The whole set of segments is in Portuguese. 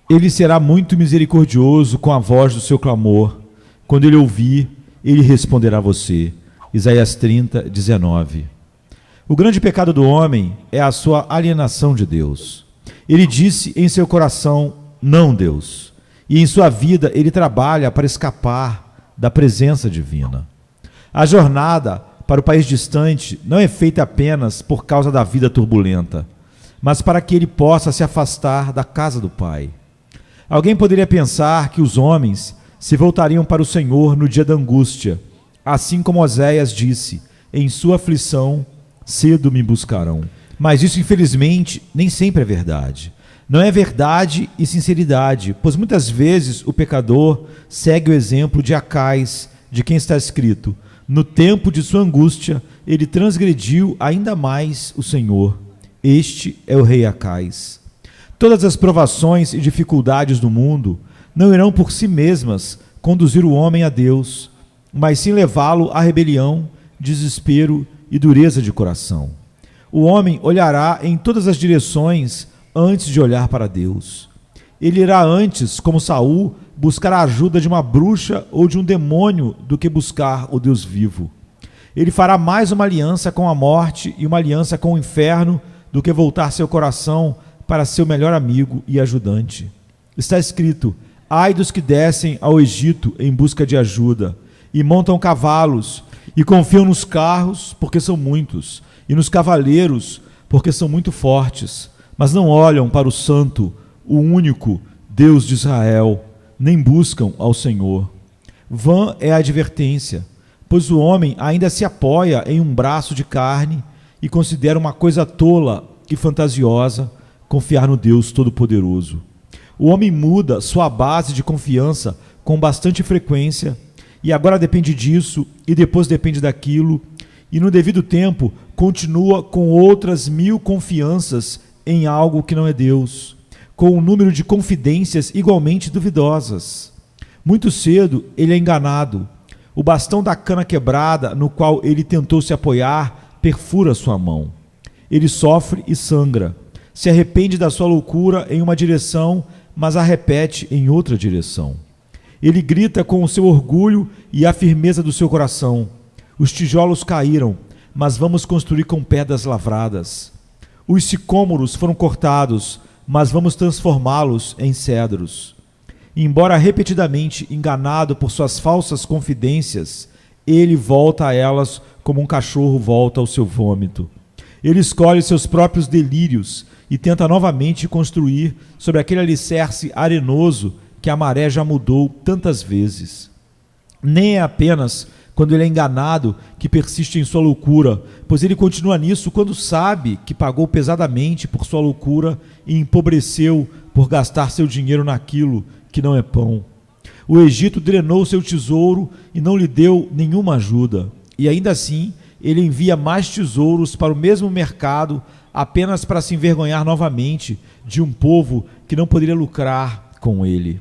Ele será muito misericordioso com a voz do seu clamor. Quando ele ouvir, ele responderá a você. Isaías 30, 19. O grande pecado do homem é a sua alienação de Deus. Ele disse em seu coração, não, Deus. E em sua vida ele trabalha para escapar da presença divina. A jornada para o país distante não é feita apenas por causa da vida turbulenta, mas para que ele possa se afastar da casa do Pai. Alguém poderia pensar que os homens se voltariam para o Senhor no dia da angústia, assim como Oséias disse, em sua aflição, cedo me buscarão. Mas isso, infelizmente, nem sempre é verdade. Não é verdade e sinceridade, pois muitas vezes o pecador segue o exemplo de Acais, de quem está escrito, no tempo de sua angústia, ele transgrediu ainda mais o Senhor. Este é o rei Acais. Todas as provações e dificuldades do mundo não irão por si mesmas conduzir o homem a Deus, mas sim levá-lo à rebelião, desespero e dureza de coração. O homem olhará em todas as direções antes de olhar para Deus. Ele irá antes, como Saul, buscar a ajuda de uma bruxa ou de um demônio do que buscar o Deus vivo. Ele fará mais uma aliança com a morte e uma aliança com o inferno do que voltar seu coração para seu melhor amigo e ajudante. Está escrito, ai dos que descem ao Egito em busca de ajuda, e montam cavalos, e confiam nos carros, porque são muitos, e nos cavaleiros, porque são muito fortes, mas não olham para o Santo, o único Deus de Israel, nem buscam ao Senhor. Vã é a advertência, pois o homem ainda se apoia em um braço de carne e considera uma coisa tola e fantasiosa confiar no Deus Todo-Poderoso. O homem muda sua base de confiança com bastante frequência e agora depende disso e depois depende daquilo e no devido tempo continua com outras 1000 confianças em algo que não é Deus, com um número de confidências igualmente duvidosas. Muito cedo ele é enganado. O bastão da cana quebrada no qual ele tentou se apoiar perfura sua mão. Ele sofre e sangra. Se arrepende da sua loucura em uma direção, mas a repete em outra direção. Ele grita com o seu orgulho e a firmeza do seu coração. Os tijolos caíram, mas vamos construir com pedras lavradas. Os sicômoros foram cortados, mas vamos transformá-los em cedros. Embora repetidamente enganado por suas falsas confidências, ele volta a elas como um cachorro volta ao seu vômito. Ele escolhe seus próprios delírios e tenta novamente construir sobre aquele alicerce arenoso que a maré já mudou tantas vezes. Nem é apenas quando ele é enganado que persiste em sua loucura, pois ele continua nisso quando sabe que pagou pesadamente por sua loucura e empobreceu por gastar seu dinheiro naquilo que não é pão. O Egito drenou seu tesouro e não lhe deu nenhuma ajuda, e ainda assim ele envia mais tesouros para o mesmo mercado apenas para se envergonhar novamente de um povo que não poderia lucrar com ele.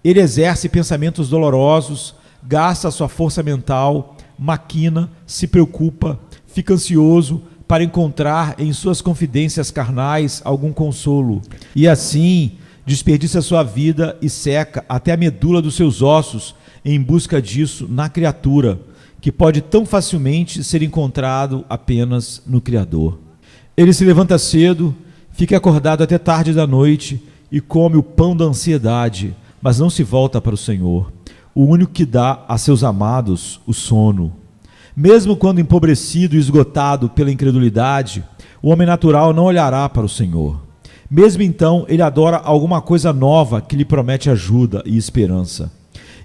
Ele exerce pensamentos dolorosos, gasta sua força mental, maquina, se preocupa, fica ansioso para encontrar em suas confidências carnais algum consolo. E assim desperdiça sua vida e seca até a medula dos seus ossos em busca disso na criatura, que pode tão facilmente ser encontrado apenas no Criador. Ele se levanta cedo, fica acordado até tarde da noite e come o pão da ansiedade, mas não se volta para o Senhor, o único que dá a seus amados o sono. Mesmo quando empobrecido e esgotado pela incredulidade, o homem natural não olhará para o Senhor. Mesmo então, ele adora alguma coisa nova que lhe promete ajuda e esperança.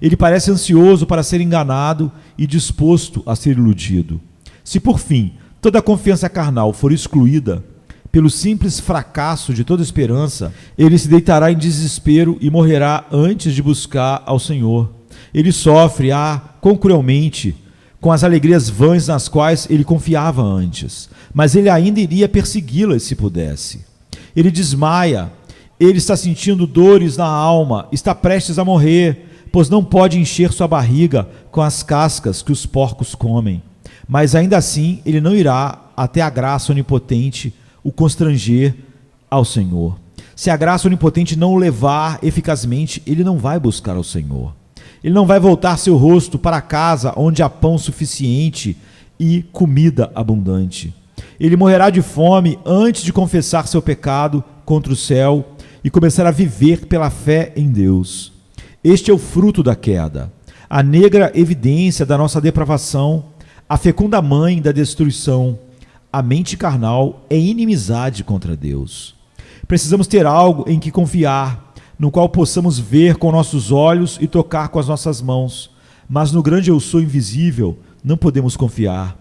Ele parece ansioso para ser enganado e disposto a ser iludido. Se por fim toda a confiança carnal for excluída, pelo simples fracasso de toda esperança, ele se deitará em desespero e morrerá antes de buscar ao Senhor. Ele sofre quão cruelmente com as alegrias vãs nas quais ele confiava antes, mas ele ainda iria persegui-las se pudesse. Ele desmaia, ele está sentindo dores na alma, está prestes a morrer, pois não pode encher sua barriga com as cascas que os porcos comem. Mas ainda assim ele não irá até a graça onipotente o constranger ao Senhor. Se a graça onipotente não o levar eficazmente, ele não vai buscar ao Senhor. Ele não vai voltar seu rosto para a casa onde há pão suficiente e comida abundante. Ele morrerá de fome antes de confessar seu pecado contra o céu e começar a viver pela fé em Deus. Este é o fruto da queda, a negra evidência da nossa depravação, a fecunda mãe da destruição. A mente carnal é inimizade contra Deus. Precisamos ter algo em que confiar, no qual possamos ver com nossos olhos e tocar com as nossas mãos. Mas no grande eu sou invisível, não podemos confiar.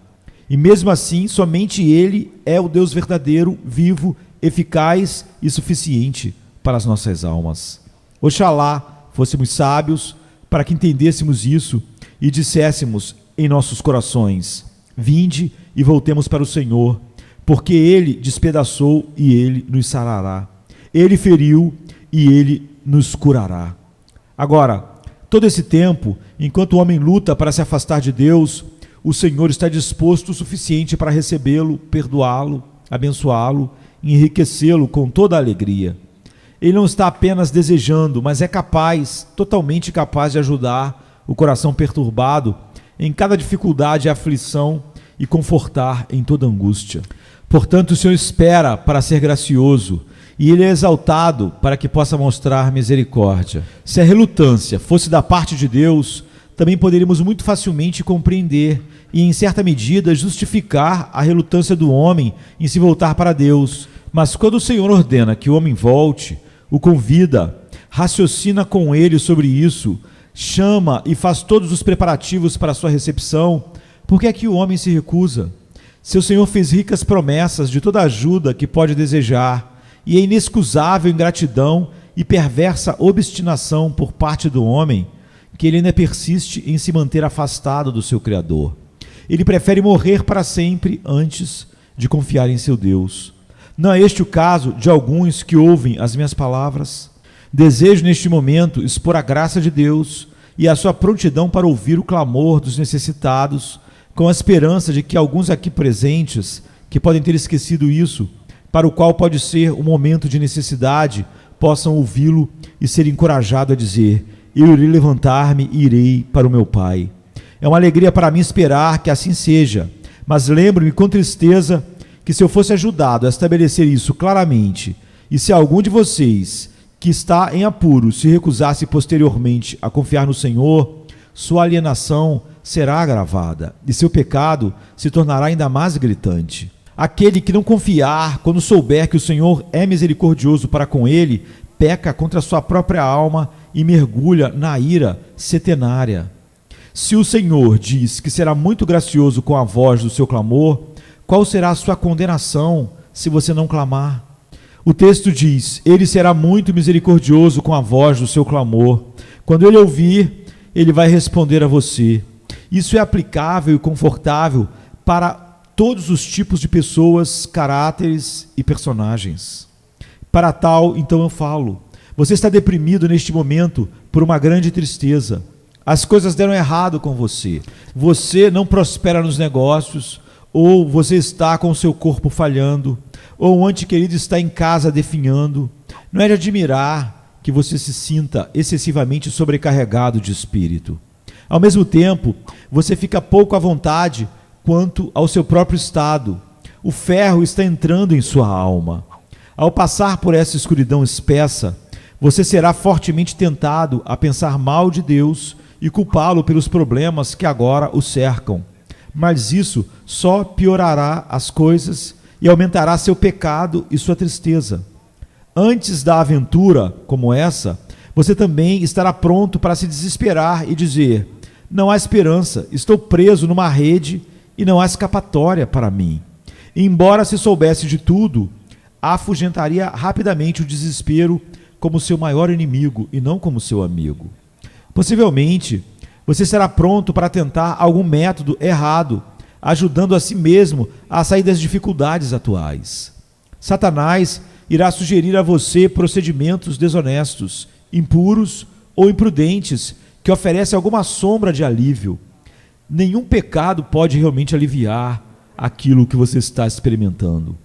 E mesmo assim, somente Ele é o Deus verdadeiro, vivo, eficaz e suficiente para as nossas almas. Oxalá fôssemos sábios para que entendêssemos isso e disséssemos em nossos corações: vinde e voltemos para o Senhor, porque Ele despedaçou e Ele nos sarará. Ele feriu e Ele nos curará. Agora, todo esse tempo, enquanto o homem luta para se afastar de Deus, o Senhor está disposto o suficiente para recebê-lo, perdoá-lo, abençoá-lo, enriquecê-lo com toda a alegria. Ele não está apenas desejando, mas é capaz, totalmente capaz de ajudar o coração perturbado em cada dificuldade e aflição e confortar em toda angústia. Portanto, o Senhor espera para ser gracioso e Ele é exaltado para que possa mostrar misericórdia. Se a relutância fosse da parte de Deus, também poderíamos muito facilmente compreender e, em certa medida, justificar a relutância do homem em se voltar para Deus. Mas quando o Senhor ordena que o homem volte, o convida, raciocina com ele sobre isso, chama e faz todos os preparativos para a sua recepção, por que é que o homem se recusa? Seu Senhor fez ricas promessas de toda a ajuda que pode desejar, e é inexcusável ingratidão e perversa obstinação por parte do homem que ele ainda persiste em se manter afastado do seu Criador. Ele prefere morrer para sempre antes de confiar em seu Deus. Não é este o caso de alguns que ouvem as minhas palavras? Desejo neste momento expor a graça de Deus e a sua prontidão para ouvir o clamor dos necessitados, com a esperança de que alguns aqui presentes, que podem ter esquecido isso, para o qual pode ser um momento de necessidade, possam ouvi-lo e ser encorajado a dizer: eu irei levantar-me e irei para o meu Pai. É uma alegria para mim esperar que assim seja, mas lembro-me com tristeza que se eu fosse ajudado a estabelecer isso claramente, e se algum de vocês que está em apuro se recusasse posteriormente a confiar no Senhor, sua alienação será agravada e seu pecado se tornará ainda mais gritante. Aquele que não confiar quando souber que o Senhor é misericordioso para com ele, peca contra a sua própria alma e mergulha na ira setenária. Se o Senhor diz que será muito gracioso com a voz do seu clamor, qual será a sua condenação se você não clamar? O texto diz: ele será muito misericordioso com a voz do seu clamor. Quando ele ouvir, ele vai responder a você. Isso é aplicável e confortável para todos os tipos de pessoas, caráteres e personagens. Para tal, então eu falo: você está deprimido neste momento por uma grande tristeza. As coisas deram errado com você. Você não prospera nos negócios, ou você está com o seu corpo falhando, ou um ente querido está em casa definhando. Não é de admirar que você se sinta excessivamente sobrecarregado de espírito. Ao mesmo tempo, você fica pouco à vontade quanto ao seu próprio estado. O ferro está entrando em sua alma. Ao passar por essa escuridão espessa, você será fortemente tentado a pensar mal de Deus e culpá-lo pelos problemas que agora o cercam. Mas isso só piorará as coisas e aumentará seu pecado e sua tristeza. Antes da aventura como essa, você também estará pronto para se desesperar e dizer: não há esperança, estou preso numa rede e não há escapatória para mim. E embora se soubesse de tudo, afugentaria rapidamente o desespero como seu maior inimigo e não como seu amigo. Possivelmente, você será pronto para tentar algum método errado, ajudando a si mesmo a sair das dificuldades atuais. Satanás irá sugerir a você procedimentos desonestos, impuros ou imprudentes que oferecem alguma sombra de alívio. Nenhum pecado pode realmente aliviar aquilo que você está experimentando.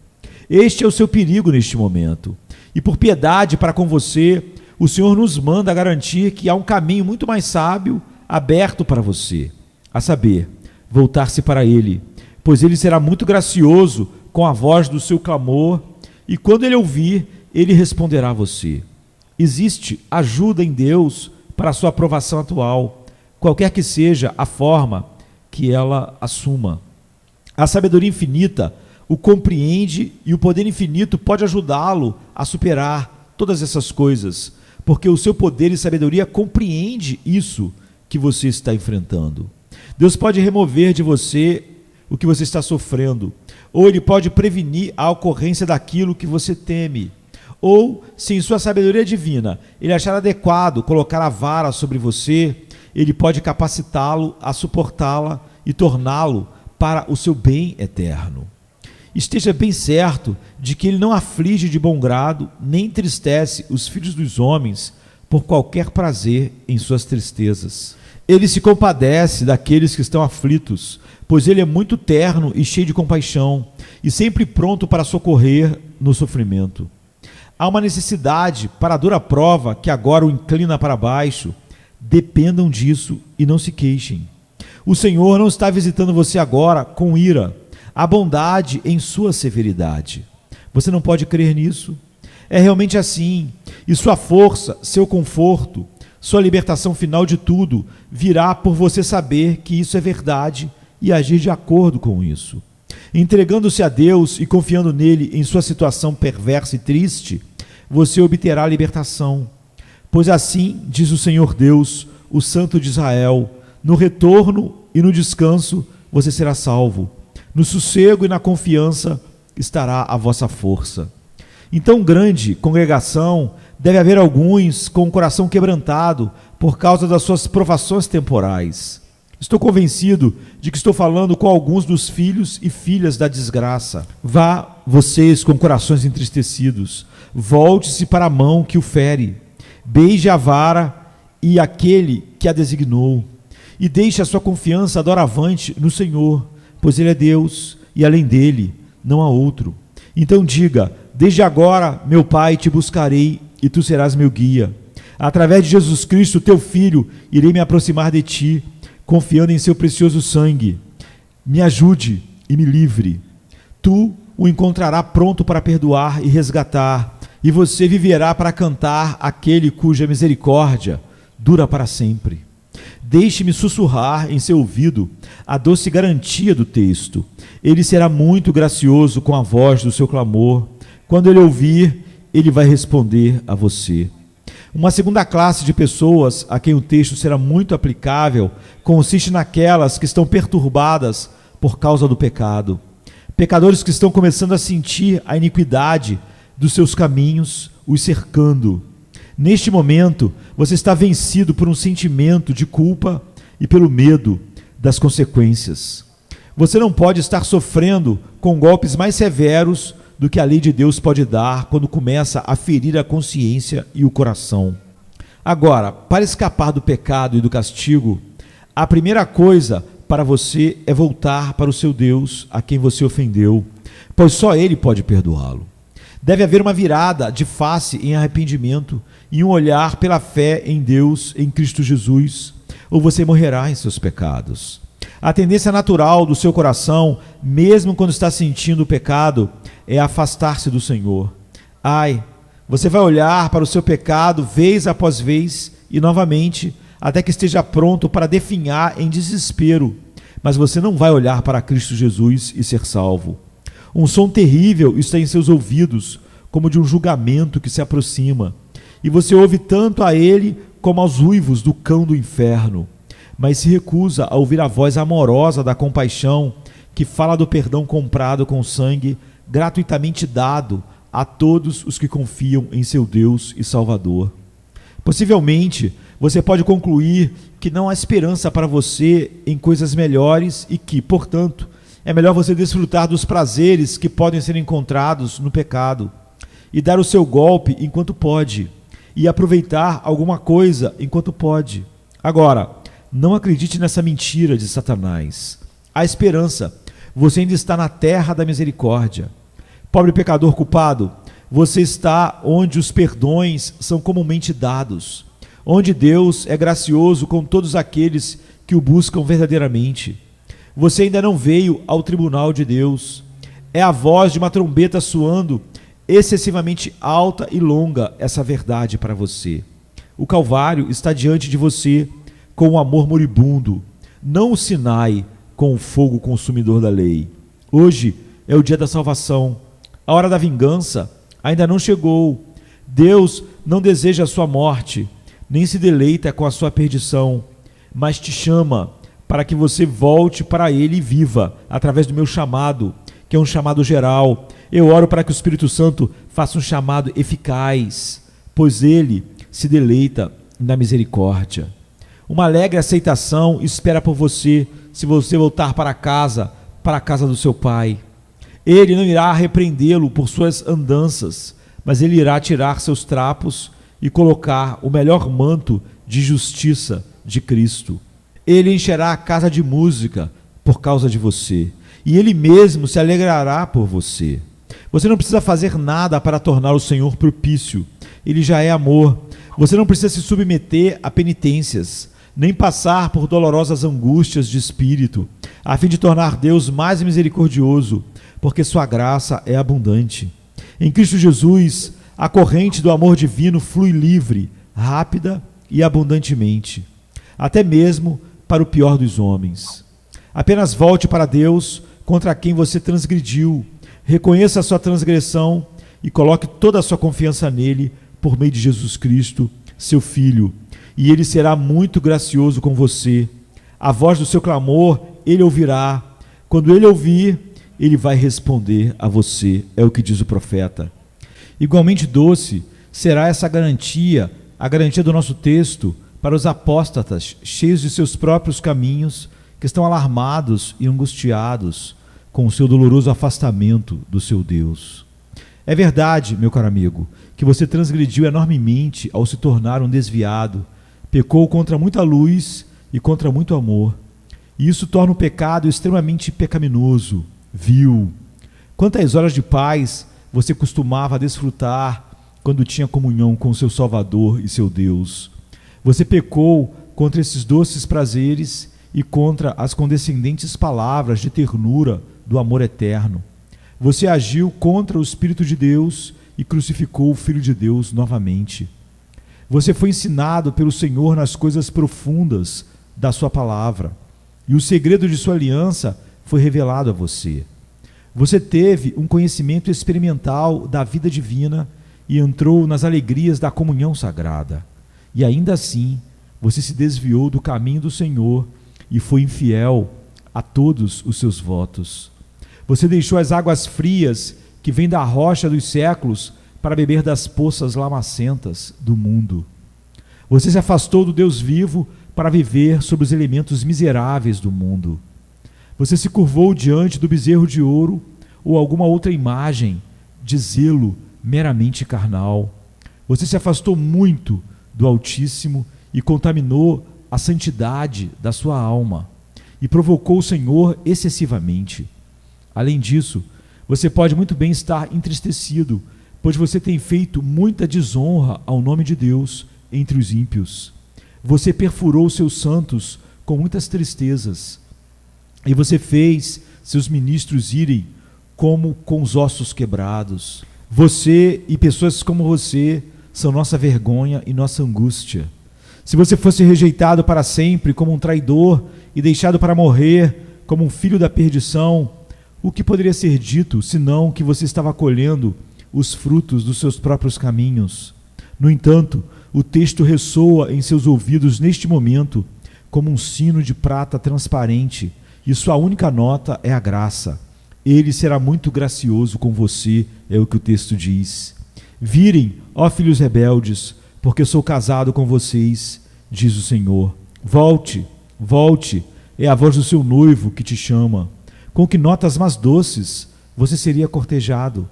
Este é o seu perigo neste momento. E por piedade para com você, o Senhor nos manda garantir que há um caminho muito mais sábio aberto para você, a saber, voltar-se para Ele, pois Ele será muito gracioso com a voz do seu clamor, e quando Ele ouvir, Ele responderá a você. Existe ajuda em Deus para a sua aprovação atual, qualquer que seja a forma que ela assuma. A sabedoria infinita o compreende e o poder infinito pode ajudá-lo a superar todas essas coisas, porque o seu poder e sabedoria compreende isso que você está enfrentando. Deus pode remover de você o que você está sofrendo, ou Ele pode prevenir a ocorrência daquilo que você teme, ou, se em sua sabedoria divina Ele achar adequado colocar a vara sobre você, Ele pode capacitá-lo a suportá-la e torná-lo para o seu bem eterno. Esteja bem certo de que Ele não aflige de bom grado, nem entristece os filhos dos homens por qualquer prazer em suas tristezas. Ele se compadece daqueles que estão aflitos, pois Ele é muito terno e cheio de compaixão, e sempre pronto para socorrer no sofrimento. Há uma necessidade para a dura prova que agora o inclina para baixo. Dependam disso e não se queixem. O Senhor não está visitando você agora com ira. Há bondade em sua severidade. Você não pode crer nisso? É realmente assim. E sua força, seu conforto, sua libertação final de tudo virá por você saber que isso é verdade e agir de acordo com isso. Entregando-se a Deus e confiando nele em sua situação perversa e triste, você obterá a libertação. Pois assim diz o Senhor Deus, o Santo de Israel: no retorno e no descanso você será salvo. No sossego e na confiança estará a vossa força. Em tão grande congregação, deve haver alguns com o coração quebrantado por causa das suas provações temporais. Estou convencido de que estou falando com alguns dos filhos e filhas da desgraça. Vá, vocês com corações entristecidos, volte-se para a mão que o fere, beije a vara e aquele que a designou, e deixe a sua confiança doravante no Senhor, pois Ele é Deus, e além dele não há outro. Então diga: desde agora, meu Pai, te buscarei, e tu serás meu guia. Através de Jesus Cristo, teu Filho, irei me aproximar de ti, confiando em seu precioso sangue. Me ajude e me livre. Tu o encontrará pronto para perdoar e resgatar, e você viverá para cantar aquele cuja misericórdia dura para sempre. Deixe-me sussurrar em seu ouvido a doce garantia do texto. Ele será muito gracioso com a voz do seu clamor. Quando ele ouvir, ele vai responder a você. Uma segunda classe de pessoas a quem o texto será muito aplicável consiste naquelas que estão perturbadas por causa do pecado. Pecadores que estão começando a sentir a iniquidade dos seus caminhos os cercando. Neste momento, você está vencido por um sentimento de culpa e pelo medo das consequências. Você não pode estar sofrendo com golpes mais severos do que a lei de Deus pode dar quando começa a ferir a consciência e o coração. Agora, para escapar do pecado e do castigo, a primeira coisa para você é voltar para o seu Deus, a quem você ofendeu, pois só Ele pode perdoá-lo. Deve haver uma virada de face em arrependimento e um olhar pela fé em Deus, em Cristo Jesus, ou você morrerá em seus pecados. A tendência natural do seu coração, mesmo quando está sentindo o pecado, é afastar-se do Senhor. Ai, você vai olhar para o seu pecado vez após vez e novamente, até que esteja pronto para definhar em desespero, mas você não vai olhar para Cristo Jesus e ser salvo. Um som terrível está em seus ouvidos, como de um julgamento que se aproxima, e você ouve tanto a ele como aos uivos do cão do inferno, mas se recusa a ouvir a voz amorosa da compaixão que fala do perdão comprado com sangue gratuitamente dado a todos os que confiam em seu Deus e Salvador. Possivelmente, você pode concluir que não há esperança para você em coisas melhores e que, portanto, é melhor você desfrutar dos prazeres que podem ser encontrados no pecado e dar o seu golpe enquanto pode e aproveitar alguma coisa enquanto pode. Agora, não acredite nessa mentira de Satanás. Há esperança. Você ainda está na terra da misericórdia. Pobre pecador culpado, Você está onde os perdões são comumente dados, onde Deus é gracioso com todos aqueles que o buscam verdadeiramente. Você ainda não veio ao tribunal de Deus. É a voz de uma trombeta soando excessivamente alta e longa essa verdade para você. O Calvário está diante de você com o amor moribundo, não o Sinai com o fogo consumidor da lei. Hoje é o dia da salvação. A hora da vingança ainda não chegou. Deus não deseja a sua morte, nem se deleita com a sua perdição, mas te chama para que você volte para Ele e viva através do meu chamado, que é um chamado geral. Eu oro para que o Espírito Santo faça um chamado eficaz, pois Ele se deleita na misericórdia. Uma alegre aceitação espera por você se você voltar para a casa do seu Pai. Ele não irá repreendê-lo por suas andanças, mas Ele irá tirar seus trapos e colocar o melhor manto de justiça de Cristo. Ele encherá a casa de música por causa de você, e Ele mesmo se alegrará por você. Você não precisa fazer nada para tornar o Senhor propício. Ele já é amor. Você não precisa se submeter a penitências, nem passar por dolorosas angústias de espírito, a fim de tornar Deus mais misericordioso, porque sua graça é abundante. Em Cristo Jesus, a corrente do amor divino flui livre, rápida e abundantemente, até mesmo para o pior dos homens. Apenas volte para Deus contra quem você transgrediu, reconheça a sua transgressão e coloque toda a sua confiança nele por meio de Jesus Cristo, seu Filho, e Ele será muito gracioso com você. A voz do seu clamor Ele ouvirá. Quando Ele ouvir, Ele vai responder a você, é o que diz o profeta. Igualmente doce será essa garantia, a garantia do nosso texto, para os apóstatas, cheios de seus próprios caminhos, que estão alarmados e angustiados com o seu doloroso afastamento do seu Deus. É verdade, meu caro amigo, que você transgrediu enormemente ao se tornar um desviado, pecou contra muita luz e contra muito amor, e isso torna o pecado extremamente pecaminoso, vil. Quantas horas de paz você costumava desfrutar quando tinha comunhão com seu Salvador e seu Deus? Você pecou contra esses doces prazeres e contra as condescendentes palavras de ternura do amor eterno. Você agiu contra o Espírito de Deus e crucificou o Filho de Deus novamente. Você foi ensinado pelo Senhor nas coisas profundas da sua palavra, e o segredo de sua aliança foi revelado a você. Você teve um conhecimento experimental da vida divina e entrou nas alegrias da comunhão sagrada. E ainda assim, você se desviou do caminho do Senhor e foi infiel a todos os seus votos. Você deixou as águas frias que vêm da rocha dos séculos para beber das poças lamacentas do mundo. Você se afastou do Deus vivo para viver sobre os elementos miseráveis do mundo. Você se curvou diante do bezerro de ouro ou alguma outra imagem de zelo meramente carnal. Você se afastou muito do Altíssimo e contaminou a santidade da sua alma e provocou o Senhor excessivamente. Além disso, você pode muito bem estar entristecido, pois você tem feito muita desonra ao nome de Deus entre os ímpios. Você perfurou seus santos com muitas tristezas, e você fez seus ministros irem como com os ossos quebrados. Você e pessoas como você são nossa vergonha e nossa angústia. Se você fosse rejeitado para sempre como um traidor e deixado para morrer como um filho da perdição, o que poderia ser dito, senão que você estava colhendo os frutos dos seus próprios caminhos? No entanto, o texto ressoa em seus ouvidos neste momento como um sino de prata transparente, e sua única nota é a graça. Ele será muito gracioso com você, é o que o texto diz. Virem, ó filhos rebeldes, porque sou casado com vocês, diz o Senhor. Volte, volte, é a voz do seu noivo que te chama. Com que notas mais doces você seria cortejado?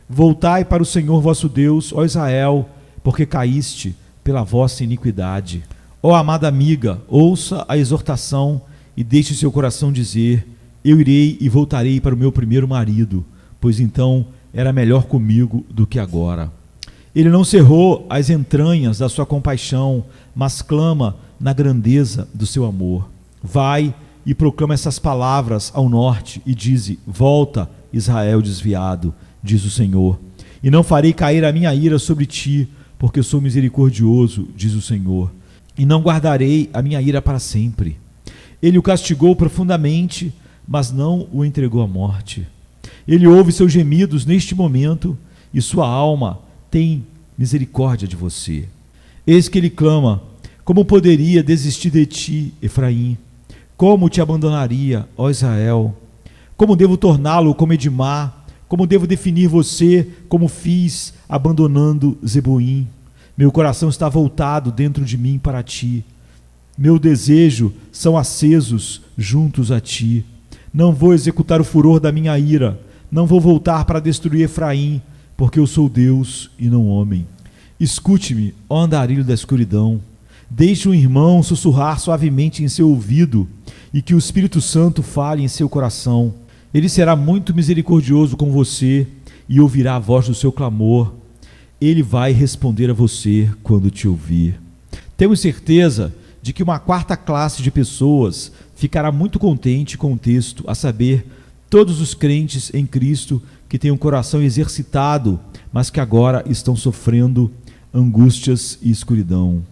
Voltai para o Senhor vosso Deus, ó Israel, porque caíste pela vossa iniquidade. Ó amada amiga, ouça a exortação e deixe seu coração dizer: eu irei e voltarei para o meu primeiro marido, pois então era melhor comigo do que agora. Ele não cerrou as entranhas da sua compaixão, mas clama na grandeza do seu amor. Vai e proclama essas palavras ao norte e dize: volta, Israel desviado, diz o Senhor, e não farei cair a minha ira sobre ti, porque sou misericordioso, diz o Senhor, e não guardarei a minha ira para sempre. Ele o castigou profundamente, mas não o entregou à morte. Ele ouve seus gemidos neste momento, e sua alma tem misericórdia de você. Eis que ele clama: como poderia desistir de ti, Efraim? Como te abandonaria, ó Israel? Como devo torná-lo como Edimá? Como devo definir você, como fiz, abandonando Zeboim? Meu coração está voltado dentro de mim para ti. Meu desejo são acesos juntos a ti. Não vou executar o furor da minha ira. Não vou voltar para destruir Efraim, porque eu sou Deus e não homem. Escute-me, ó andarilho da escuridão. Deixe um irmão sussurrar suavemente em seu ouvido e que o Espírito Santo fale em seu coração. Ele será muito misericordioso com você e ouvirá a voz do seu clamor. Ele vai responder a você quando te ouvir. Temos certeza de que uma quarta classe de pessoas ficará muito contente com o texto, a saber, todos os crentes em Cristo que têm o coração exercitado, mas que agora estão sofrendo angústias e escuridão.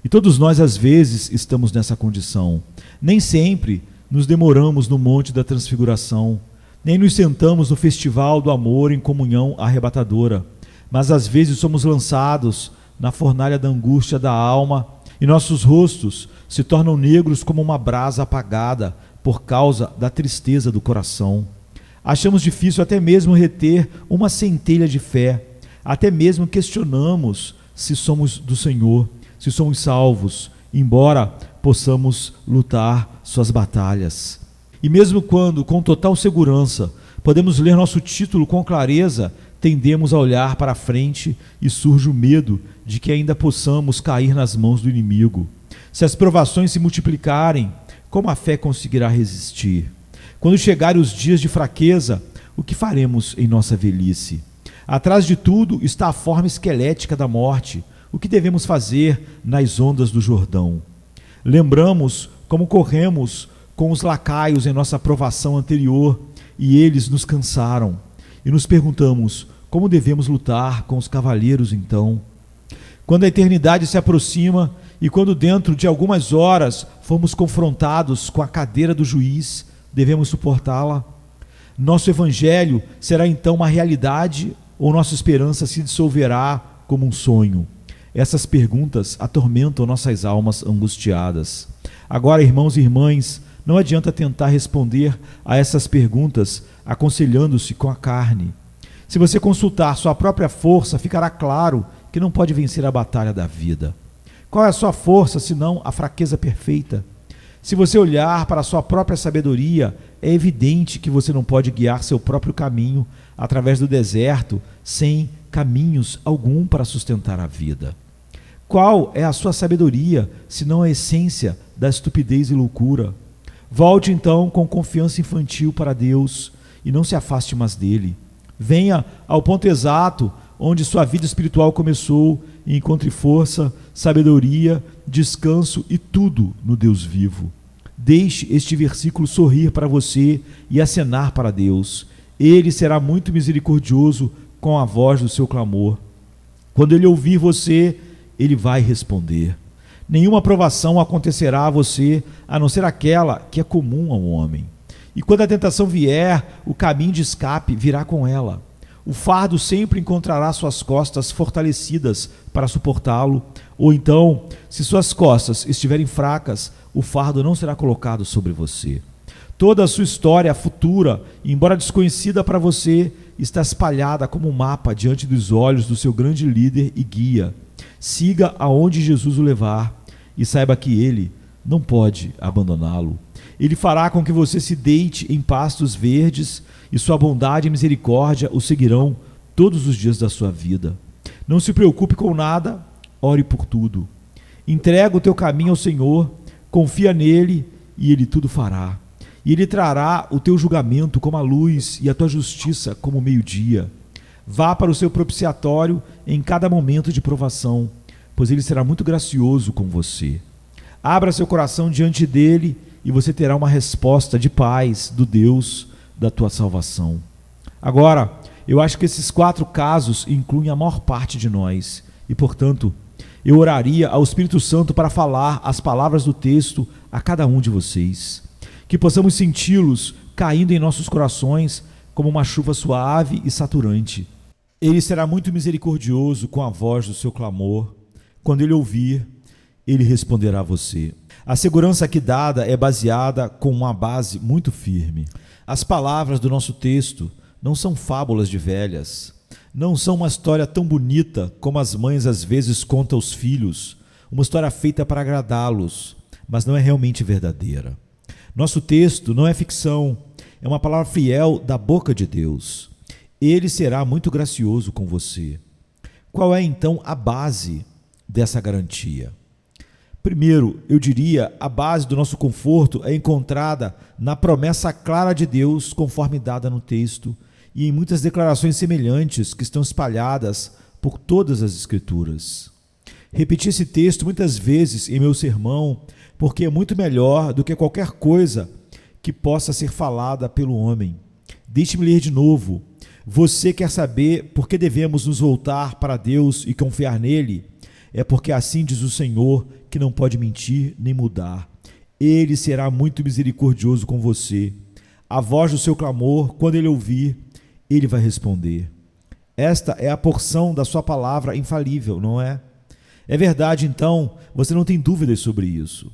E todos nós, às vezes, estamos nessa condição. Nem sempre nos demoramos no Monte da Transfiguração, nem nos sentamos no festival do amor em comunhão arrebatadora, mas às vezes somos lançados na fornalha da angústia da alma e nossos rostos se tornam negros como uma brasa apagada por causa da tristeza do coração. Achamos difícil até mesmo reter uma centelha de fé, até mesmo questionamos se somos do Senhor, se somos salvos, embora possamos lutar suas batalhas. E mesmo quando, com total segurança, podemos ler nosso título com clareza, tendemos a olhar para frente e surge o medo de que ainda possamos cair nas mãos do inimigo. Se as provações se multiplicarem, como a fé conseguirá resistir? Quando chegarem os dias de fraqueza, o que faremos em nossa velhice? Atrás de tudo está a forma esquelética da morte. O que devemos fazer nas ondas do Jordão? Lembramos como corremos com os lacaios em nossa provação anterior e eles nos cansaram. E nos perguntamos, como devemos lutar com os cavaleiros então? Quando a eternidade se aproxima e quando dentro de algumas horas formos confrontados com a cadeira do juiz, devemos suportá-la? Nosso evangelho será então uma realidade ou nossa esperança se dissolverá como um sonho? Essas perguntas atormentam nossas almas angustiadas. Agora, irmãos e irmãs, não adianta tentar responder a essas perguntas aconselhando-se com a carne. Se você consultar sua própria força, ficará claro que não pode vencer a batalha da vida. Qual é a sua força, senão a fraqueza perfeita? Se você olhar para a sua própria sabedoria, é evidente que você não pode guiar seu próprio caminho através do deserto sem caminhos algum para sustentar a vida. Qual é a sua sabedoria, senão a essência da estupidez e loucura? Volte então com confiança infantil para Deus e não se afaste mais dele. Venha ao ponto exato onde sua vida espiritual começou e encontre força, sabedoria, descanso e tudo no Deus vivo. Deixe este versículo sorrir para você e acenar para Deus. Ele será muito misericordioso com a voz do seu clamor. Quando ele ouvir você, ele vai responder. Nenhuma provação acontecerá a você, a não ser aquela que é comum ao homem. E quando a tentação vier, o caminho de escape virá com ela. O fardo sempre encontrará suas costas fortalecidas para suportá-lo, ou então, se suas costas estiverem fracas, o fardo não será colocado sobre você. Toda a sua história futura, embora desconhecida para você, está espalhada como um mapa diante dos olhos do seu grande líder e guia. Siga aonde Jesus o levar e saiba que ele não pode abandoná-lo. Ele fará com que você se deite em pastos verdes e sua bondade e misericórdia o seguirão todos os dias da sua vida. Não se preocupe com nada, ore por tudo. Entrega o teu caminho ao Senhor, confia nele e ele tudo fará. E ele trará o teu julgamento como a luz e a tua justiça como o meio-dia. Vá para o seu propiciatório em cada momento de provação, pois ele será muito gracioso com você. Abra seu coração diante dele e você terá uma resposta de paz do Deus da tua salvação. Agora, eu acho que esses 4 casos incluem a maior parte de nós e, portanto, eu oraria ao Espírito Santo para falar as palavras do texto a cada um de vocês, que possamos senti-los caindo em nossos corações como uma chuva suave e saturante. Ele será muito misericordioso com a voz do seu clamor. Quando ele ouvir, ele responderá a você. A segurança aqui dada é baseada com uma base muito firme. As palavras do nosso texto não são fábulas de velhas, não são uma história tão bonita como as mães às vezes contam aos filhos, uma história feita para agradá-los, mas não é realmente verdadeira. Nosso texto não é ficção, é uma palavra fiel da boca de Deus. Ele será muito gracioso com você. Qual é então a base dessa garantia? Primeiro, eu diria, a base do nosso conforto é encontrada na promessa clara de Deus, conforme dada no texto, e em muitas declarações semelhantes que estão espalhadas por todas as Escrituras. Repeti esse texto muitas vezes em meu sermão, porque é muito melhor do que qualquer coisa que possa ser falada pelo homem. Deixe-me ler de novo. Você quer saber por que devemos nos voltar para Deus e confiar nele? É porque assim diz o Senhor, que não pode mentir nem mudar. Ele será muito misericordioso com você. A voz do seu clamor, quando ele ouvir, ele vai responder. Esta é a porção da sua palavra infalível, não é? É verdade, então, você não tem dúvidas sobre isso.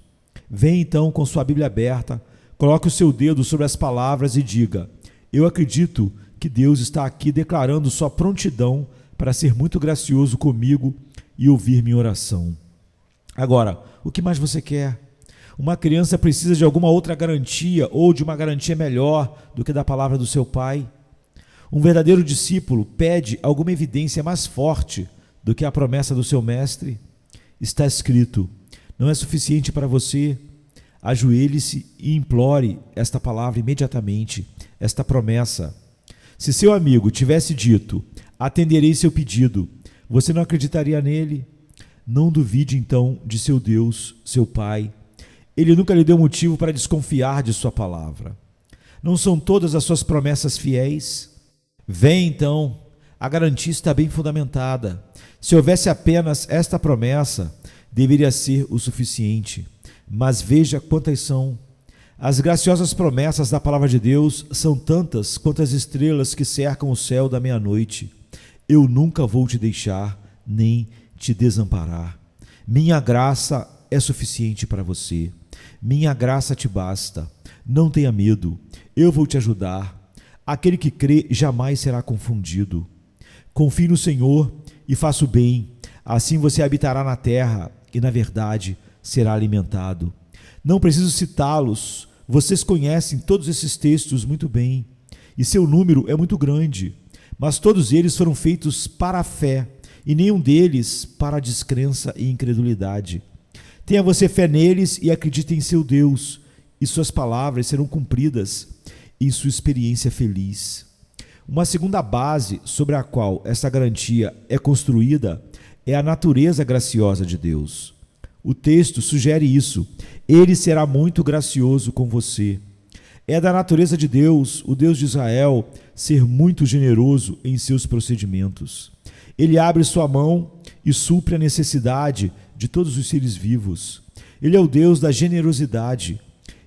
Vem então com sua Bíblia aberta, coloque o seu dedo sobre as palavras e diga: eu acredito que Deus está aqui declarando sua prontidão para ser muito gracioso comigo e ouvir minha oração. Agora, o que mais você quer? Uma criança precisa de alguma outra garantia ou de uma garantia melhor do que da palavra do seu pai? Um verdadeiro discípulo pede alguma evidência mais forte do que a promessa do seu mestre? Está escrito: não é suficiente para você? Ajoelhe-se e implore esta palavra imediatamente, esta promessa. Se seu amigo tivesse dito: atenderei seu pedido, você não acreditaria nele? Não duvide então de seu Deus, seu Pai. Ele nunca lhe deu motivo para desconfiar de sua palavra. Não são todas as suas promessas fiéis? Vem então, a garantia está bem fundamentada. Se houvesse apenas esta promessa, deveria ser o suficiente. Mas veja quantas são. As graciosas promessas da palavra de Deus são tantas quanto as estrelas que cercam o céu da meia-noite. Eu nunca vou te deixar, nem te desamparar. Minha graça é suficiente para você. Minha graça te basta. Não tenha medo, eu vou te ajudar. Aquele que crê jamais será confundido. Confie no Senhor e faça o bem. Assim você habitará na terra e, na verdade, será alimentado. Não preciso citá-los. Vocês conhecem todos esses textos muito bem. E seu número é muito grande. Mas todos eles foram feitos para a fé, e nenhum deles para a descrença e incredulidade. Tenha você fé neles e acredite em seu Deus, e suas palavras serão cumpridas em sua experiência feliz. Uma segunda base sobre a qual essa garantia é construída é a natureza graciosa de Deus. O texto sugere isso. Ele será muito gracioso com você. É da natureza de Deus, o Deus de Israel, ser muito generoso em seus procedimentos. Ele abre sua mão e supre a necessidade de todos os seres vivos. Ele é o Deus da generosidade.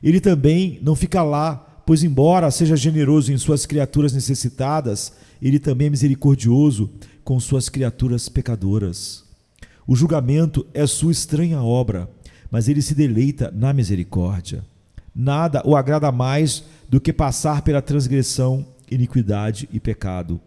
Ele também não fica lá, pois embora seja generoso em suas criaturas necessitadas, ele também é misericordioso com suas criaturas pecadoras. O julgamento é sua estranha obra, mas ele se deleita na misericórdia. Nada o agrada mais do que passar pela transgressão, iniquidade e pecado.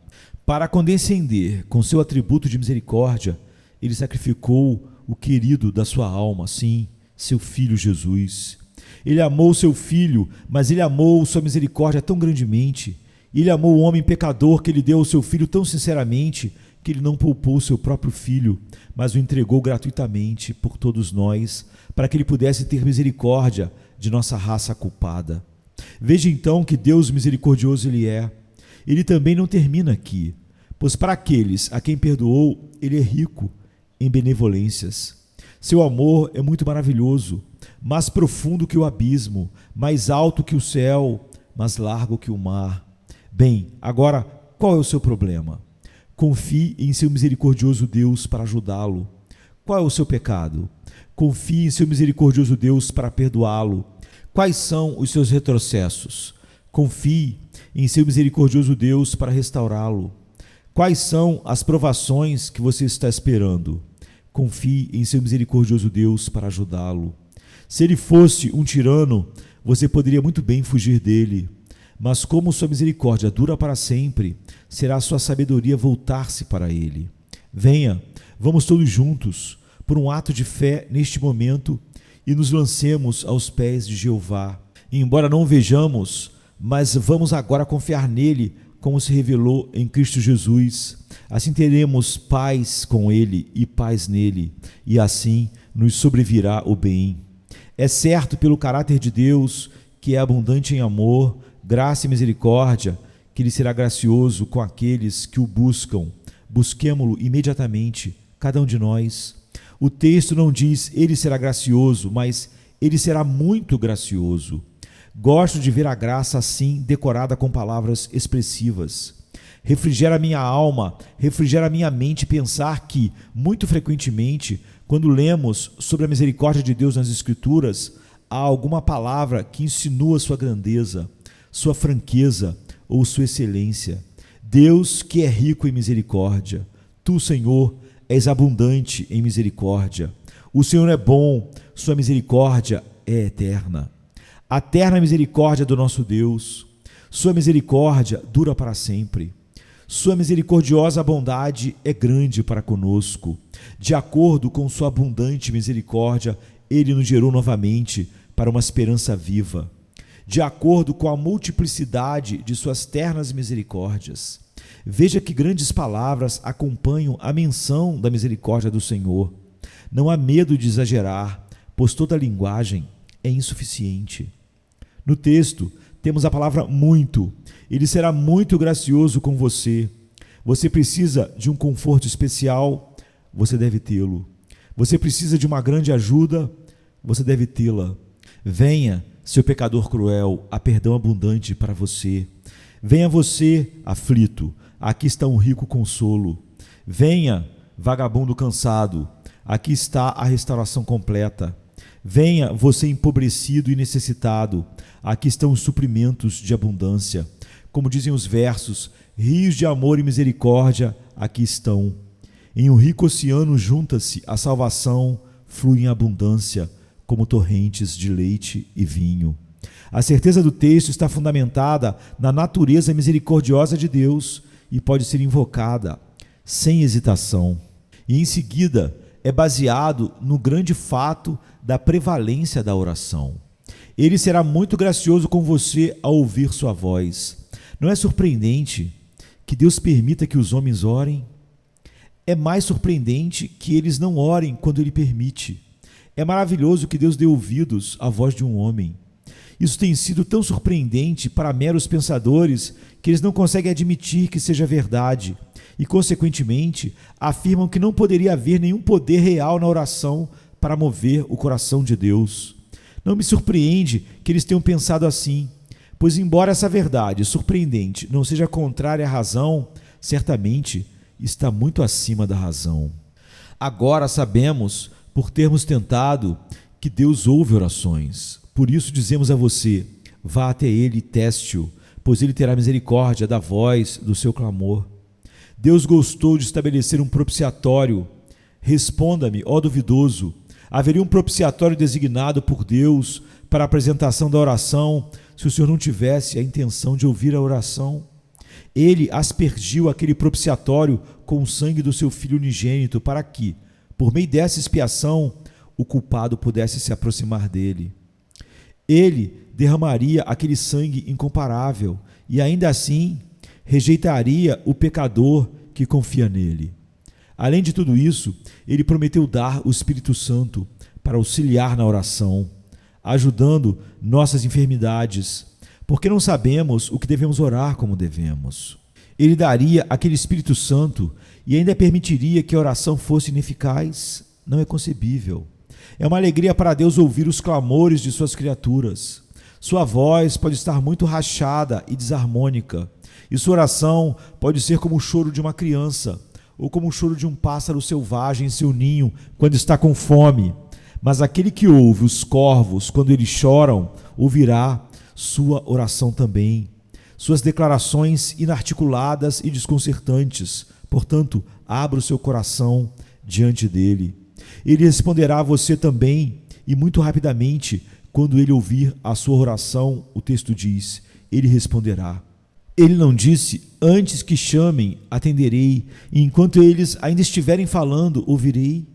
Para condescender com seu atributo de misericórdia, ele sacrificou o querido da sua alma, sim, seu Filho Jesus. Ele amou seu Filho, mas ele amou sua misericórdia tão grandemente. Ele amou o homem pecador que ele deu ao seu Filho tão sinceramente, que ele não poupou seu próprio Filho, mas o entregou gratuitamente por todos nós, para que ele pudesse ter misericórdia de nossa raça culpada. Veja então que Deus misericordioso ele é. Ele também não termina aqui. pois para aqueles a quem perdoou, ele é rico em benevolências. Seu amor é muito maravilhoso, mais profundo que o abismo, mais alto que o céu, mais largo que o mar. Bem, agora, qual é o seu problema? Confie em seu misericordioso Deus para ajudá-lo. Qual é o seu pecado? Confie em seu misericordioso Deus para perdoá-lo. Quais são os seus retrocessos? Confie em seu misericordioso Deus para restaurá-lo. Quais são as provações que você está esperando? Confie em seu misericordioso Deus para ajudá-lo. Se ele fosse um tirano, você poderia muito bem fugir dele. Mas como sua misericórdia dura para sempre, será sua sabedoria voltar-se para ele. Venha, vamos todos juntos, por um ato de fé neste momento, e nos lancemos aos pés de Jeová. E embora não o vejamos, mas vamos agora confiar nele, como se revelou em Cristo Jesus. Assim teremos paz com ele e paz nele, e assim nos sobrevirá o bem. É certo, pelo caráter de Deus, que é abundante em amor, graça e misericórdia, que ele será gracioso com aqueles que o buscam. Busquemo-lo imediatamente, cada um de nós. O texto não diz ele será gracioso, mas ele será muito gracioso. Gosto de ver a graça assim decorada com palavras expressivas. Refrigera minha alma, refrigera minha mente pensar que, muito frequentemente, quando lemos sobre a misericórdia de Deus nas Escrituras, há alguma palavra que insinua sua grandeza, sua franqueza ou sua excelência. Deus que é rico em misericórdia. Tu, Senhor, és abundante em misericórdia. O Senhor é bom, sua misericórdia é eterna. A eterna misericórdia do nosso Deus, sua misericórdia dura para sempre. Sua misericordiosa bondade é grande para conosco. De acordo com sua abundante misericórdia, ele nos gerou novamente para uma esperança viva. De acordo com a multiplicidade de suas ternas misericórdias. Veja que grandes palavras acompanham a menção da misericórdia do Senhor. Não há medo de exagerar, pois toda linguagem é insuficiente. No texto, temos a palavra muito. Ele será muito gracioso com você. Você precisa de um conforto especial, você deve tê-lo. Você precisa de uma grande ajuda, você deve tê-la. Venha, seu pecador cruel, há perdão abundante para você. Venha você, aflito, aqui está um rico consolo. Venha, vagabundo cansado, aqui está a restauração completa. Venha, você empobrecido e necessitado, aqui estão os suprimentos de abundância. Como dizem os versos, rios de amor e misericórdia aqui estão. Em um rico oceano junta-se a salvação, flui em abundância, como torrentes de leite e vinho. A certeza do texto está fundamentada na natureza misericordiosa de Deus e pode ser invocada sem hesitação. E em seguida é baseado no grande fato da prevalência da oração. Ele será muito gracioso com você ao ouvir sua voz. Não é surpreendente que Deus permita que os homens orem? É mais surpreendente que eles não orem quando Ele permite. É maravilhoso que Deus dê ouvidos à voz de um homem. Isso tem sido tão surpreendente para meros pensadores que eles não conseguem admitir que seja verdade e, consequentemente, afirmam que não poderia haver nenhum poder real na oração para mover o coração de Deus. Não me surpreende que eles tenham pensado assim, pois, embora essa verdade surpreendente não seja contrária à razão, certamente está muito acima da razão. Agora sabemos, por termos tentado, que Deus ouve orações. Por isso dizemos a você, vá até Ele e teste-o, pois Ele terá misericórdia da voz do seu clamor. Deus gostou de estabelecer um propiciatório. Responda-me, ó duvidoso, haveria um propiciatório designado por Deus para a apresentação da oração, se o Senhor não tivesse a intenção de ouvir a oração? Ele aspergiu aquele propiciatório com o sangue do seu Filho unigênito, para que, por meio dessa expiação, o culpado pudesse se aproximar dele. Ele derramaria aquele sangue incomparável e, ainda assim, rejeitaria o pecador que confia nele. Além de tudo isso, ele prometeu dar o Espírito Santo para auxiliar na oração, ajudando nossas enfermidades, porque não sabemos o que devemos orar como devemos. Ele daria aquele Espírito Santo e ainda permitiria que a oração fosse ineficaz? Não é concebível. É uma alegria para Deus ouvir os clamores de suas criaturas. Sua voz pode estar muito rachada e desarmônica, e sua oração pode ser como o choro de uma criança, ou como o choro de um pássaro selvagem em seu ninho quando está com fome. Mas aquele que ouve os corvos quando eles choram, ouvirá sua oração também. Suas declarações inarticuladas e desconcertantes. Portanto, abra o seu coração diante dele. Ele responderá a você também, e muito rapidamente, quando ele ouvir a sua oração, o texto diz, ele responderá. Ele não disse, antes que chamem, atenderei, e enquanto eles ainda estiverem falando, ouvirei?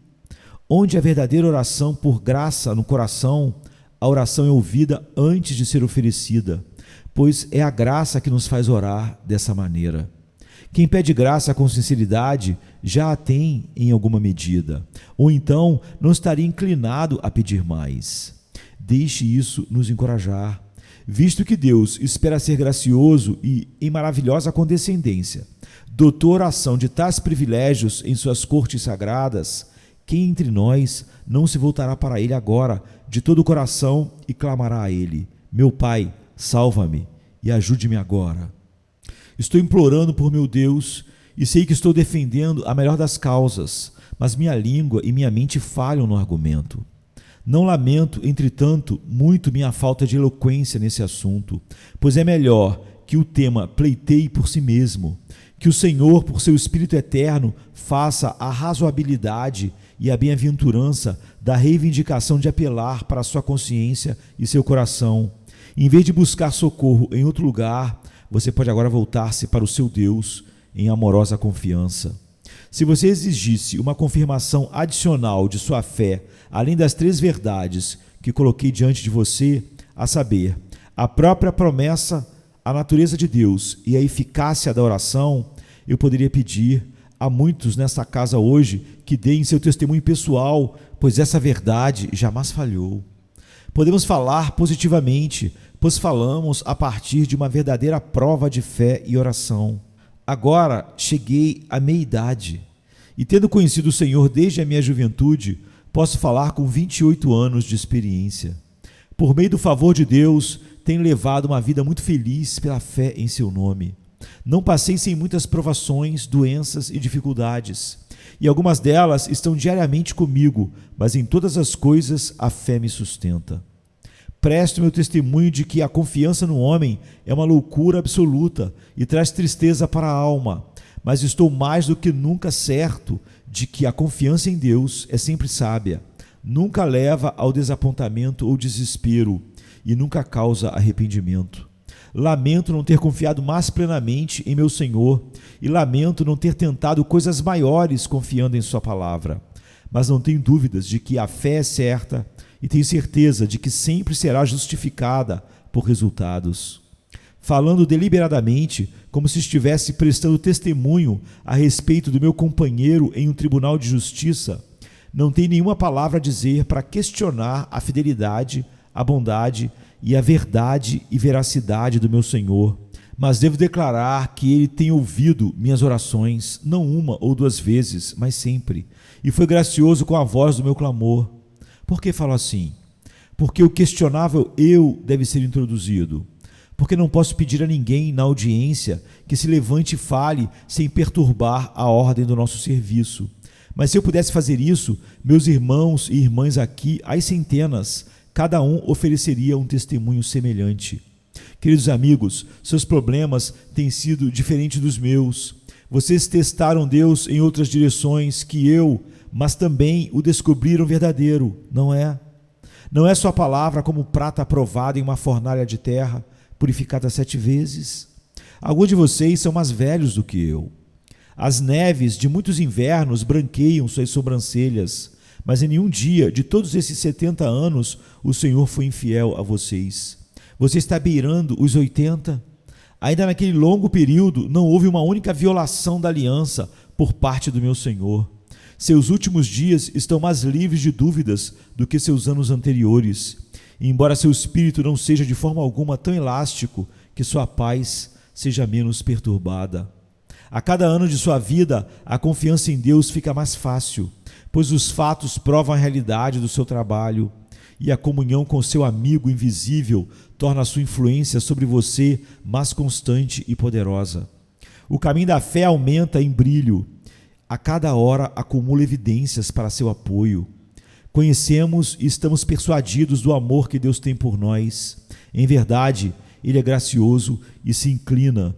Onde a verdadeira oração por graça no coração, a oração é ouvida antes de ser oferecida, pois é a graça que nos faz orar dessa maneira. Quem pede graça com sinceridade já a tem em alguma medida, ou então não estaria inclinado a pedir mais. Deixe isso nos encorajar, visto que Deus espera ser gracioso e, em maravilhosa condescendência, dotou a oração de tais privilégios em suas cortes sagradas. Quem entre nós não se voltará para Ele agora de todo o coração e clamará a Ele: meu Pai, salva-me e ajude-me agora. Estou implorando por meu Deus e sei que estou defendendo a melhor das causas, mas minha língua e minha mente falham no argumento. Não lamento, entretanto, muito minha falta de eloquência nesse assunto, pois é melhor que o tema pleiteie por si mesmo, que o Senhor, por seu Espírito eterno, faça a razoabilidade e a bem-aventurança da reivindicação de apelar para a sua consciência e seu coração. Em vez de buscar socorro em outro lugar, você pode agora voltar-se para o seu Deus em amorosa confiança. Se você exigisse uma confirmação adicional de sua fé, além das 3 verdades que coloquei diante de você, a saber, a própria promessa, a natureza de Deus e a eficácia da oração, eu poderia pedir a muitos nesta casa hoje que deem seu testemunho pessoal, pois essa verdade jamais falhou. Podemos falar positivamente, pois falamos a partir de uma verdadeira prova de fé e oração. Agora cheguei à meia-idade e, tendo conhecido o Senhor desde a minha juventude, posso falar com 28 anos de experiência. Por meio do favor de Deus, tenho levado uma vida muito feliz pela fé em seu nome. Não passei sem muitas provações, doenças e dificuldades, e algumas delas estão diariamente comigo, mas em todas as coisas a fé me sustenta. Presto meu testemunho de que a confiança no homem é uma loucura absoluta e traz tristeza para a alma, mas estou mais do que nunca certo de que a confiança em Deus é sempre sábia, nunca leva ao desapontamento ou desespero e nunca causa arrependimento. Lamento não ter confiado mais plenamente em meu Senhor e lamento não ter tentado coisas maiores confiando em sua palavra, mas não tenho dúvidas de que a fé é certa e tenho certeza de que sempre será justificada por resultados. Falando deliberadamente, como se estivesse prestando testemunho a respeito do meu companheiro em um tribunal de justiça, não tenho nenhuma palavra a dizer para questionar a fidelidade, a bondade e a verdade e veracidade do meu Senhor, mas devo declarar que Ele tem ouvido minhas orações, não uma ou 2 vezes, mas sempre, e foi gracioso com a voz do meu clamor. Por que falo assim? Porque o questionável eu deve ser introduzido. Porque não posso pedir a ninguém na audiência que se levante e fale sem perturbar a ordem do nosso serviço. Mas se eu pudesse fazer isso, meus irmãos e irmãs aqui, às centenas, cada um ofereceria um testemunho semelhante. Queridos amigos, seus problemas têm sido diferentes dos meus. Vocês testaram Deus em outras direções que eu, mas também o descobriram verdadeiro, não é? Não é sua palavra como prata provada em uma fornalha de terra, purificada 7 vezes? Alguns de vocês são mais velhos do que eu. As neves de muitos invernos branqueiam suas sobrancelhas, mas em nenhum dia de todos esses 70 anos o Senhor foi infiel a vocês. Você está beirando os 80? Ainda naquele longo período não houve uma única violação da aliança por parte do meu Senhor. Seus últimos dias estão mais livres de dúvidas do que seus anos anteriores, e embora seu espírito não seja de forma alguma tão elástico, que sua paz seja menos perturbada. A cada ano de sua vida, a confiança em Deus fica mais fácil, pois os fatos provam a realidade do seu trabalho e a comunhão com seu amigo invisível torna a sua influência sobre você mais constante e poderosa. O caminho da fé aumenta em brilho. A cada hora acumula evidências para seu apoio. Conhecemos e estamos persuadidos do amor que Deus tem por nós. Em verdade, Ele é gracioso e inclina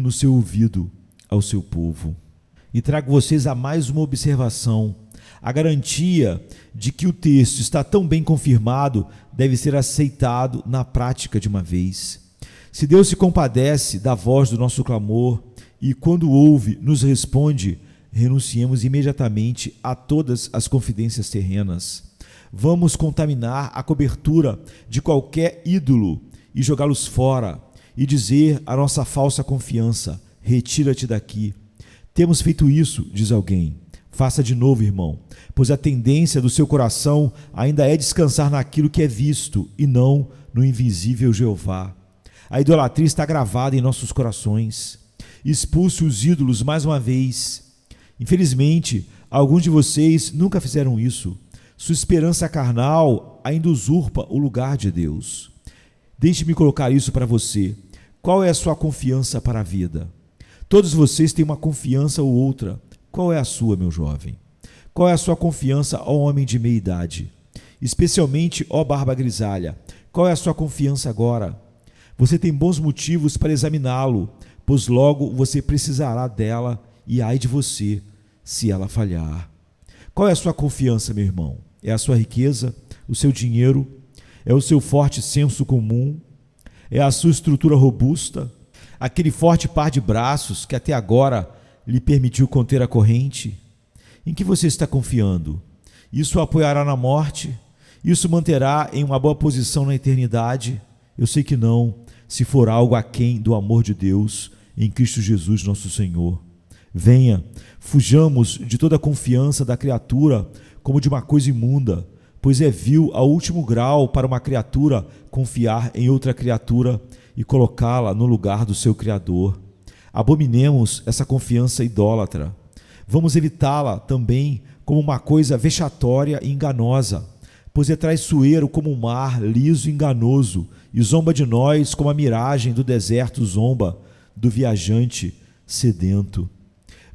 o seu ouvido ao seu povo. E trago vocês a mais uma observação. A garantia de que o texto está tão bem confirmado deve ser aceitado na prática de uma vez. Se Deus se compadece da voz do nosso clamor e, quando ouve, nos responde, renunciemos imediatamente a todas as confidências terrenas. Vamos contaminar a cobertura de qualquer ídolo e jogá-los fora e dizer à nossa falsa confiança: retira-te daqui. Temos feito isso, diz alguém. Faça de novo, irmão, pois a tendência do seu coração ainda é descansar naquilo que é visto e não no invisível Jeová. A idolatria está gravada em nossos corações. Expulse os ídolos mais uma vez. Infelizmente, alguns de vocês nunca fizeram isso. Sua esperança carnal ainda usurpa o lugar de Deus. Deixe-me colocar isso para você. Qual é a sua confiança para a vida? Todos vocês têm uma confiança ou outra. Qual é a sua, meu jovem? Qual é a sua confiança, ó homem de meia idade? Especialmente, ó barba grisalha, qual é a sua confiança agora? Você tem bons motivos para examiná-lo, pois logo você precisará dela e ai de você, se ela falhar. Qual é a sua confiança, meu irmão? É a sua riqueza, o seu dinheiro? É o seu forte senso comum? É a sua estrutura robusta? Aquele forte par de braços que até agora lhe permitiu conter a corrente? Em que você está confiando? Isso o apoiará na morte? Isso o manterá em uma boa posição na eternidade? Eu sei que não, se for algo aquém do amor de Deus em Cristo Jesus nosso Senhor. Venha, fujamos de toda a confiança da criatura como de uma coisa imunda, pois é vil ao último grau para uma criatura confiar em outra criatura e colocá-la no lugar do seu Criador. Abominemos essa confiança idólatra. Vamos evitá-la também como uma coisa vexatória e enganosa, pois é traiçoeiro como o mar liso e enganoso, e zomba de nós como a miragem do deserto zomba do viajante sedento.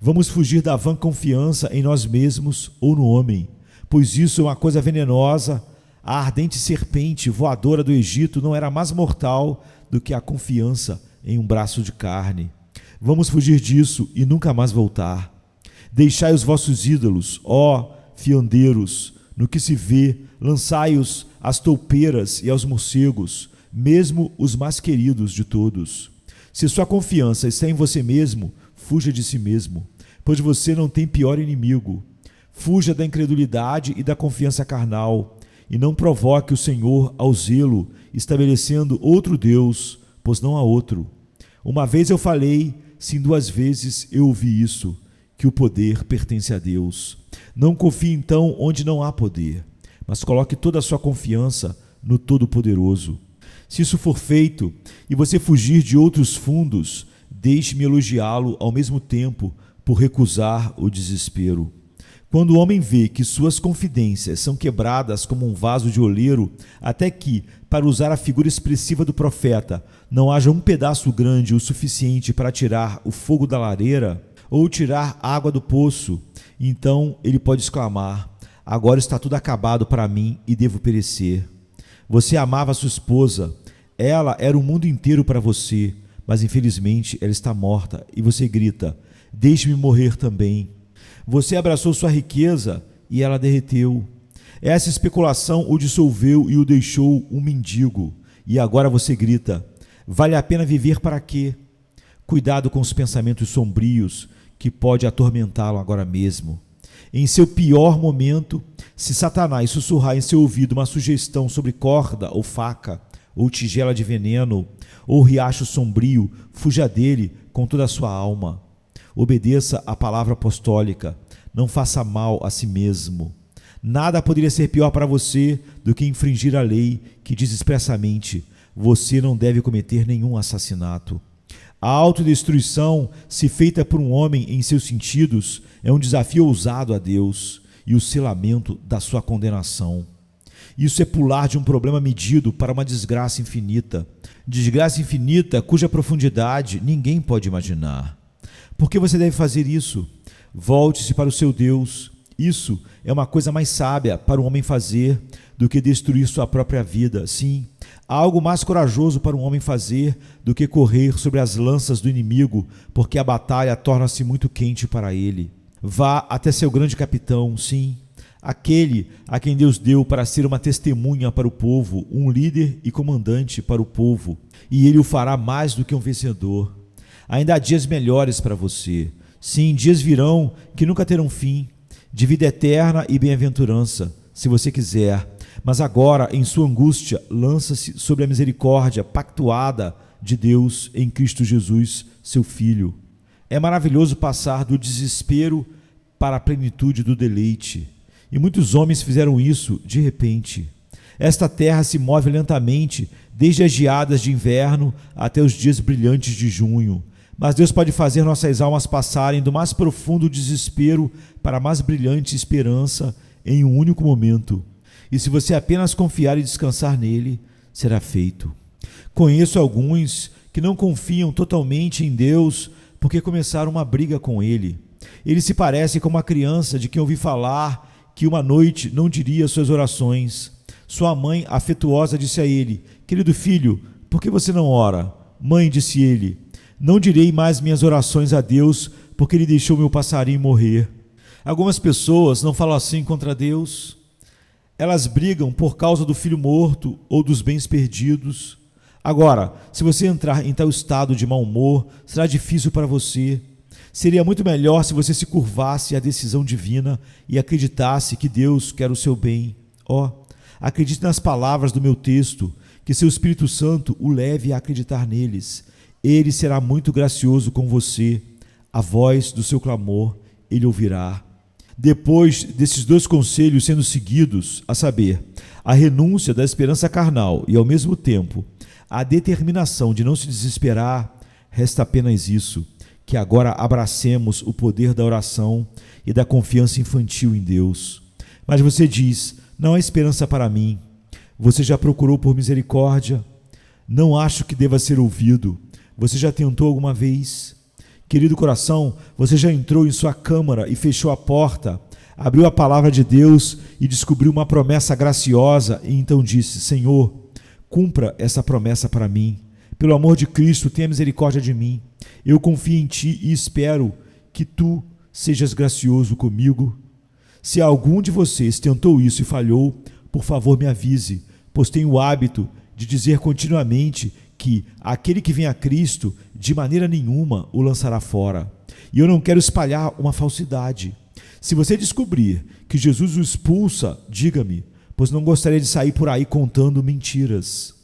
Vamos fugir da vã confiança em nós mesmos ou no homem, pois isso é uma coisa venenosa. A ardente serpente voadora do Egito não era mais mortal do que a confiança em um braço de carne. Vamos fugir disso e nunca mais voltar. Deixai os vossos ídolos, ó fiandeiros, no que se vê, lançai-os às toupeiras e aos morcegos, mesmo os mais queridos de todos. Se sua confiança está em você mesmo, fuja de si mesmo, pois você não tem pior inimigo. Fuja da incredulidade e da confiança carnal, e não provoque o Senhor ao zelo, estabelecendo outro Deus, pois não há outro. Uma vez eu falei, sim, 2 vezes eu ouvi isso, que o poder pertence a Deus. Não confie então onde não há poder, mas coloque toda a sua confiança no Todo-Poderoso. Se isso for feito e você fugir de outros fundos, deixe-me elogiá-lo ao mesmo tempo por recusar o desespero. Quando o homem vê que suas confidências são quebradas como um vaso de oleiro, até que, para usar a figura expressiva do profeta, não haja um pedaço grande o suficiente para tirar o fogo da lareira ou tirar água do poço, então ele pode exclamar: agora está tudo acabado para mim e devo perecer. Você amava sua esposa, ela era o mundo inteiro para você, mas infelizmente ela está morta e você grita: deixe-me morrer também. Você abraçou sua riqueza e ela derreteu. Essa especulação o dissolveu e o deixou um mendigo. E agora você grita: vale a pena viver para quê? Cuidado com os pensamentos sombrios que pode atormentá-lo agora mesmo. Em seu pior momento, se Satanás sussurrar em seu ouvido uma sugestão sobre corda ou faca, ou tigela de veneno, ou riacho sombrio, fuja dele com toda a sua alma. Obedeça à palavra apostólica, não faça mal a si mesmo. Nada poderia ser pior para você do que infringir a lei que diz expressamente: você não deve cometer nenhum assassinato. A autodestruição, se feita por um homem em seus sentidos, é um desafio ousado a Deus e o selamento da sua condenação. Isso é pular de um problema medido para uma desgraça infinita cuja profundidade ninguém pode imaginar. Por que você deve fazer isso? Volte-se para o seu Deus. Isso é uma coisa mais sábia para um homem fazer do que destruir sua própria vida. Sim, há algo mais corajoso para um homem fazer do que correr sobre as lanças do inimigo, porque a batalha torna-se muito quente para ele. Vá até seu grande capitão, sim, aquele a quem Deus deu para ser uma testemunha para o povo, um líder e comandante para o povo, e ele o fará mais do que um vencedor. Ainda há dias melhores para você. Sim, dias virão que nunca terão fim, de vida eterna e bem-aventurança, se você quiser. Mas agora, em sua angústia, lança-se sobre a misericórdia pactuada de Deus em Cristo Jesus, seu Filho. É maravilhoso passar do desespero para a plenitude do deleite. E muitos homens fizeram isso de repente. Esta terra se move lentamente, desde as geadas de inverno até os dias brilhantes de junho. Mas Deus pode fazer nossas almas passarem do mais profundo desespero para a mais brilhante esperança em um único momento. E se você apenas confiar e descansar nele, será feito. Conheço alguns que não confiam totalmente em Deus porque começaram uma briga com ele. Ele se parece com uma criança de quem ouvi falar que uma noite não diria suas orações. Sua mãe, afetuosa, disse a ele: "Querido filho, por que você não ora?" "Mãe", disse ele, "não direi mais minhas orações a Deus, porque ele deixou meu passarinho morrer." Algumas pessoas não falam assim contra Deus. Elas brigam por causa do filho morto ou dos bens perdidos. Agora, se você entrar em tal estado de mau humor, será difícil para você. Seria muito melhor se você se curvasse à decisão divina e acreditasse que Deus quer o seu bem. Acredite nas palavras do meu texto, que seu Espírito Santo o leve a acreditar neles. Ele será muito gracioso com você. A voz do seu clamor ele ouvirá. Depois desses dois conselhos sendo seguidos, a saber, a renúncia da esperança carnal e, ao mesmo tempo, a determinação de não se desesperar, resta apenas isso, que agora abracemos o poder da oração e da confiança infantil em Deus. Mas você diz: "Não há esperança para mim." Você já procurou por misericórdia? Não acho que deva ser ouvido. Você já tentou alguma vez? Querido coração, você já entrou em sua câmara e fechou a porta, abriu a palavra de Deus e descobriu uma promessa graciosa e então disse: "Senhor, cumpra essa promessa para mim. Pelo amor de Cristo, tenha misericórdia de mim. Eu confio em Ti e espero que Tu sejas gracioso comigo." Se algum de vocês tentou isso e falhou, por favor me avise, pois tenho o hábito de dizer continuamente que aquele que vem a Cristo, de maneira nenhuma o lançará fora. E eu não quero espalhar uma falsidade. Se você descobrir que Jesus o expulsa, diga-me, pois não gostaria de sair por aí contando mentiras.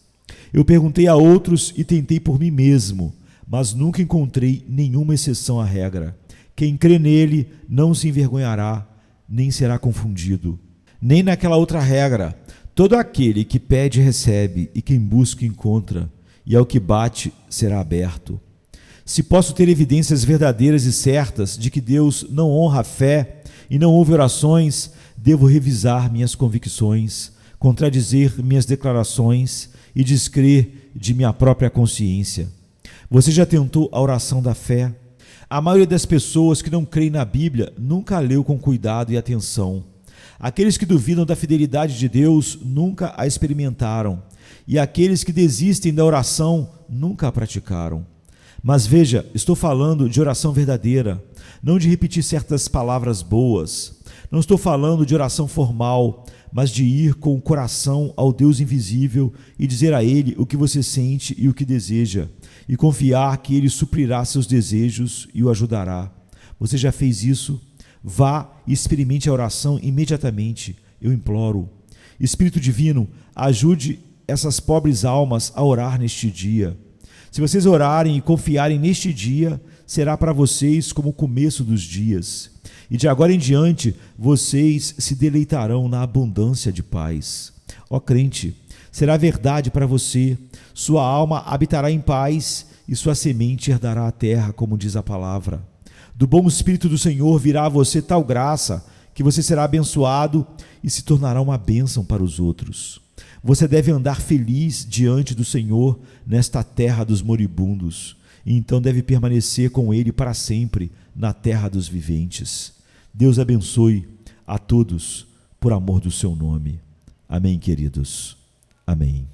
Eu perguntei a outros e tentei por mim mesmo, mas nunca encontrei nenhuma exceção à regra. Quem crê nele não se envergonhará, nem será confundido. Nem naquela outra regra: todo aquele que pede recebe, e quem busca encontra, e ao que bate será aberto. Se posso ter evidências verdadeiras e certas de que Deus não honra a fé e não ouve orações, devo revisar minhas convicções, contradizer minhas declarações e descrer de minha própria consciência. Você já tentou a oração da fé? A maioria das pessoas que não creem na Bíblia nunca a leu com cuidado e atenção. Aqueles que duvidam da fidelidade de Deus nunca a experimentaram. E aqueles que desistem da oração nunca a praticaram. Mas veja, estou falando de oração verdadeira, não de repetir certas palavras boas. Não estou falando de oração formal, mas de ir com o coração ao Deus invisível e dizer a Ele o que você sente e o que deseja, e confiar que Ele suprirá seus desejos e o ajudará. Você já fez isso? Vá e experimente a oração imediatamente, eu imploro. Espírito Divino, ajude essas pobres almas a orar neste dia. Se vocês orarem e confiarem neste dia, será para vocês como o começo dos dias. E de agora em diante, vocês se deleitarão na abundância de paz. Ó crente, será verdade para você, sua alma habitará em paz e sua semente herdará a terra, como diz a palavra. Do bom Espírito do Senhor virá a você tal graça que você será abençoado e se tornará uma bênção para os outros. Você deve andar feliz diante do Senhor nesta terra dos moribundos, e então deve permanecer com Ele para sempre na terra dos viventes. Deus abençoe a todos por amor do seu nome. Amém, queridos. Amém.